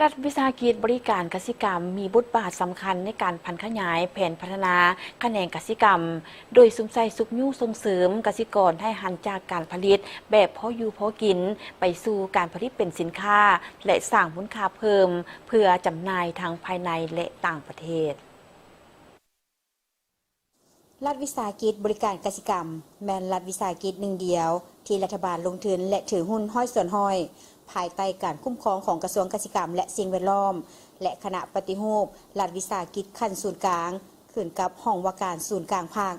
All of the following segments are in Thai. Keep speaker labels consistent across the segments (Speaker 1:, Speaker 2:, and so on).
Speaker 1: รัฐวิสาหกิจบริการกสิกรรมมีบทบาทสำคัญในการพันขยายแผนพัฒนาแขนงกสิกรรมโดยสุมใส่สุกยุ่ส่งเสริมกสิกรให้หันจากการผลิตแบบพออยู่พอกินไปสู่การผลิตเป็นสินค้าและสร้างมูลค่าเพิ่มเพื่อจำหน่ายทั้งภายในและต่างประเทศ
Speaker 2: รัฐวิสาหกิจบริการกสิกรรมแม่นรัฐวิสาหกิจหนึ่งเดียวที่รัฐบาลลงทุนและถือหุ้นห้อยส่วนห้อยภายใต้การคุ้มครองของกระทรวงเกษตรกรรมและสิ่งแวดล้อมและคณะปฏิรูปรัฐวิสาหกิจขั้นศูนย์กลางขึ้นกับห้องว่าการศูนย์กลางภาค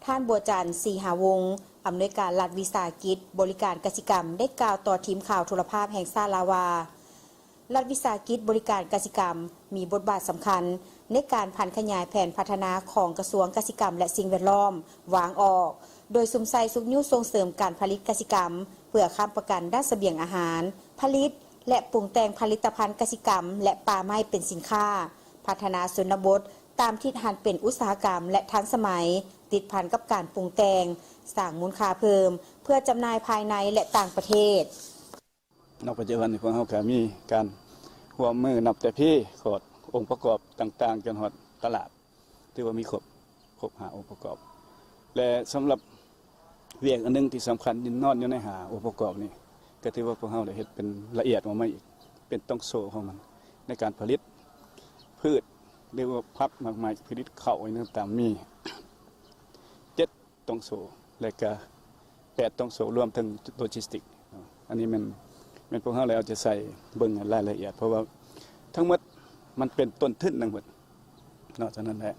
Speaker 2: ท่านบัวจันทร์ศรีหาวงศ์อำนวยการรัฐวิสาหกิจบริการกสิกรรมได้กล่าวต่อทีมข่าวโทรภาพแห่งชาติลาวารัฐวิสาหกิจบริการกสิกรรมมีบทบาทสำคัญในการพันขยายแผนพัฒนาของกระทรวงกสิกรรมและสิ่งแวดล้อมวางออกโดยสุมใส่สุกยุ่ส่งเสริมการผลิตกสิกรรมเพื่อค้ำประกันด้านเสบียงอาหารผลิตและปรุงแต่งผลิตภัณฑ์กสิกรรมและป่าไม้เป็นสินค้าพัฒนาชนบทตามทิศทางเป็นอุตสาหกรรมและทันสมัยติดพันกับการปรุงแต่งสร้างมูลค่าเพิ่มเพื่อจำหน่ายภายในและต่างประเทศ
Speaker 3: นอกปัจจุบันพวกเขาก็มีการร่วมมือนับแต่พี่ขอดองค์ประกอบต่างๆจนหอดตลาดที่ว่ามีครบหาองค์ประกอบและสำหรับเวียงอันนึงที่สำคัญนอนอยู่ในหาองค์ประกอบนี่ก็ถือว่าพวกเขาได้เฮ็ดเป็นละเอียดออกมาอีกเป็นต้องโซ่ของมันในการผลิตพืชเรียกว่าพักมากมายผลิตข้าวอีกต่างๆมี7ต้องโซ่และก็8ต้องโซ่รวมถึงโลจิสติกอันนี้มันพวกเขาเลยเอาจะใส่เบิ่งรายละเอียดเพราะว่าทั้งหมดมันเป็นต้นทุนทั้งหมดนอกจากนั้นแหละ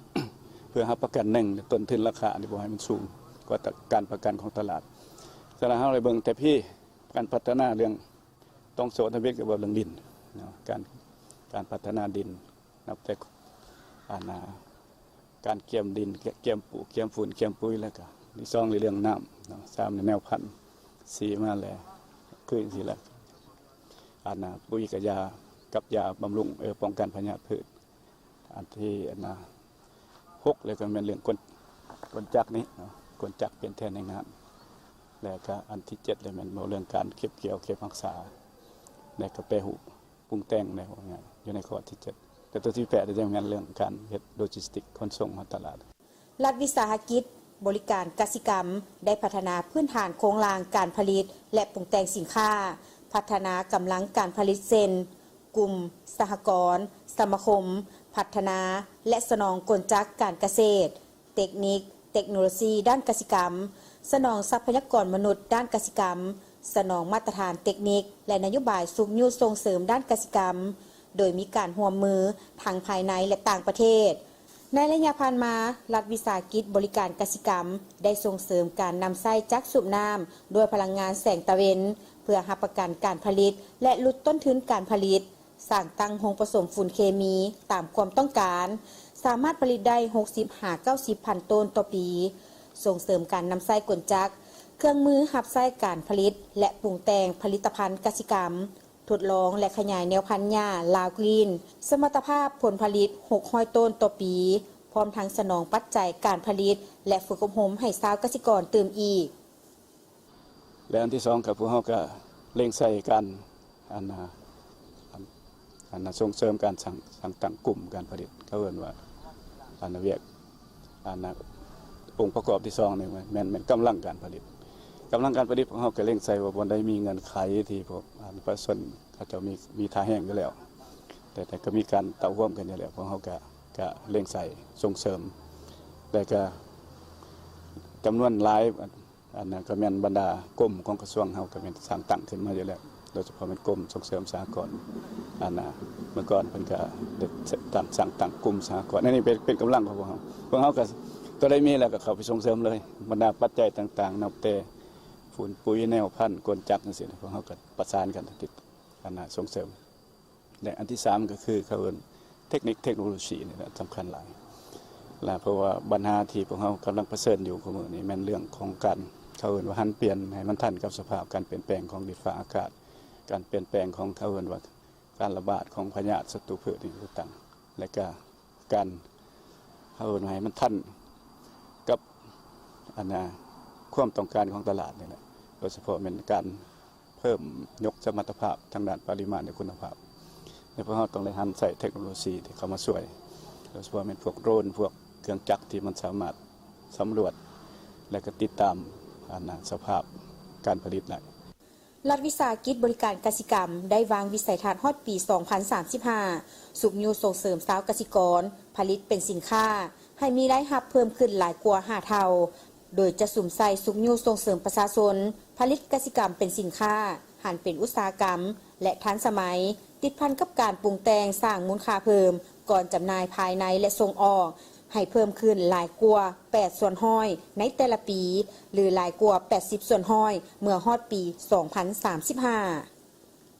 Speaker 3: เพื่อหาประกันหนึ่งต้นทุนราคาที่บ่ให้มันสูงกว่าการประกันของตลาดสำหรับเราเลยเบิ่งแต่พี่การพัฒนาเรื่องต้องโสทวิทย์กับเรื่องดินการพัฒนาดินนับแต่การเกี่ยมดินเกี่ยมปูเกี่ยมฝุ่นเกี่ยมปุ๋ยแล้วก็ที่สองเรื่องน้ำ3ในแนวพันธุ์4มาแล้วคือสิละปุ๋ยกับยาบำรุงป้องกันพยาธิพืชอันที่6เลยก็เป็นเรื่องกลจักนี้กลจักเป็นแทนในงานแล้วก็อันที่7เลยมันเรื่องการเก็บเกี่ยวเก็บรักษาและก็แปรรูปปรุงแต่งในงานอยู่ในข้อที่7แต่ตัวที่8จะเป็นเรื่องการเฮ็ดโลจิสติกขนส่งมาตลาด
Speaker 2: รัฐวิสาหกิจบริการกสิกรรมได้พัฒนาพื้นฐานโครงสร้างการผลิตและปรุงแต่งสินค้าพัฒนากำลังการผลิตเส้นกลุ่มสหกรณ์สมาคมพัฒนาและสนองกลจักการเกษตรเทคนิคเทคโนโลยีด้านกสิกรรมสนองทรัพยากรมนุษย์ด้านกสิกรรมสนองมาตรฐานเทคนิคและนโยบายสุขยุ่ส่งเสริมด้านกสิกรรมโดยมีการร่วมมือทางภายในและต่างประเทศในระยะผ่านมารัฐวิสาหกิจบริการกสิกรรมได้ส่งเสริมการนำไส้จักสูบน้ำด้วยพลังงานแสงตะเวนเพื่อรับประกันการผลิตและลดต้นทุนการผลิตสร้างตั้งโรงผสมฝุ่นเคมีตามความต้องการสามารถผลิตได้60-90 พันต้นต่อปีส่งเสริมการนำไส้กลจักเครื่องมือหับไส้การผลิตและปรุงแต่งผลิตภัณฑ์กสิกรรมทดลองและขยายแนวพันธุ์หญ้าลาวกรีนสมรรถภาพผลผลิต600ต้นต่อปีพร้อมทั้งสนองปัจจัยการผลิตและฝึกอบรมให้ชาวเกษตรกรเติมอีก
Speaker 3: และอันที่2กับพวกเขาก็เร่งใส่การส่งเสริมการสั่งตั้งกลุ่มการผลิตเขาเรียกว่าเวียกองค์ประกอบที่2นี่มันกำลังการผลิตของเขาก็เร่งใส่ว่าบนได้มีเงินไขที่พวกประชาชนเขาจะมีท่าแห้งอยู่แล้วแต่ก็มีการเต่าร่วมกันอยู่แล้วพวกเขาก็เร่งใส่ส่งเสริมแต่ก็จำนวนหลายก็แม่นบรรดากรมของกระทรวงเขาก็เป็นสร้างตั้งขึ้นมาอยู่แล้วโดยเฉพาะเป็นกรมส่งเสริมสหกรณ์เมื่อก่อนเพิ่นก็ได้สั่งตั้งกลุ่มสหกรณ์นี่เป็นกำลังของพวกเขาก็ตัวได้มีแล้วก็เข้าไปส่งเสริมเลยบรรดาปัจจัยต่างๆนับแต่ฝุ่นปุ๋ยแนวพันธุ์กลจักจังซี่พวกเขาก็ประสานกันติดส่งเสริมและอันที่3ก็คือเขาเอิ้นเทคนิคเทคโนโลยีนี่แหละสำคัญหลายเพราะว่าปัญหาที่พวกเขากำลังเผชิญอยู่ของมื้อนี้แม่นเรื่องของการเขาเอิ้นว่าหันเปลี่ยนให้มันทันกับสภาพการเปลี่ยนแปลงของดินฟ้าอากาศการเปลี่ยนแปลงของเขาเอิ้นว่าการระบาดของพยาธิศัตรูพืชต่างๆและก็การเขาเอิ้นให้มันทันกับความต้องการของตลาดนี่แหละโดยเฉพาะเป็นการเพิ่มยกสมรรถภาพทางด้านปริมาณและคุณภาพใน เพราะเราต้องได้หันใส่เทคโนโลยีที่เข้ามาช่วยโดยเฉพาะเป็นพวกโดรนพวกเครื่องจักรที่มันสามารถสำรวจและก็ติดตามสภาพการผลิตได้
Speaker 2: รัฐวิสาหกิจบริการกสิกรรมได้วางวิสัยทัศน์ฮอดปี 2035 สุขยูส่งเสริมสาวกสิกรผลิตเป็นสินค้าให้มีรายรับเพิ่มขึ้นหลายกว่า5เท่าโดยจะสุ่มใส่สุขยูส่งเสริมประชาชนผลิตกสิกรรมเป็นสินค้าหันเป็นอุตสาหกรรมและทันสมัยติดพันกับการปรุงแต่งสร้างมูลค่าเพิ่มก่อนจำหน่ายภายในและส่งออกให้เพิ่มขึ้นหลายกว่า8ส่วนห้อยในแต่ละปีหรือหลายกว่า80ส่วนห้อยเมื่อฮอดปี 2035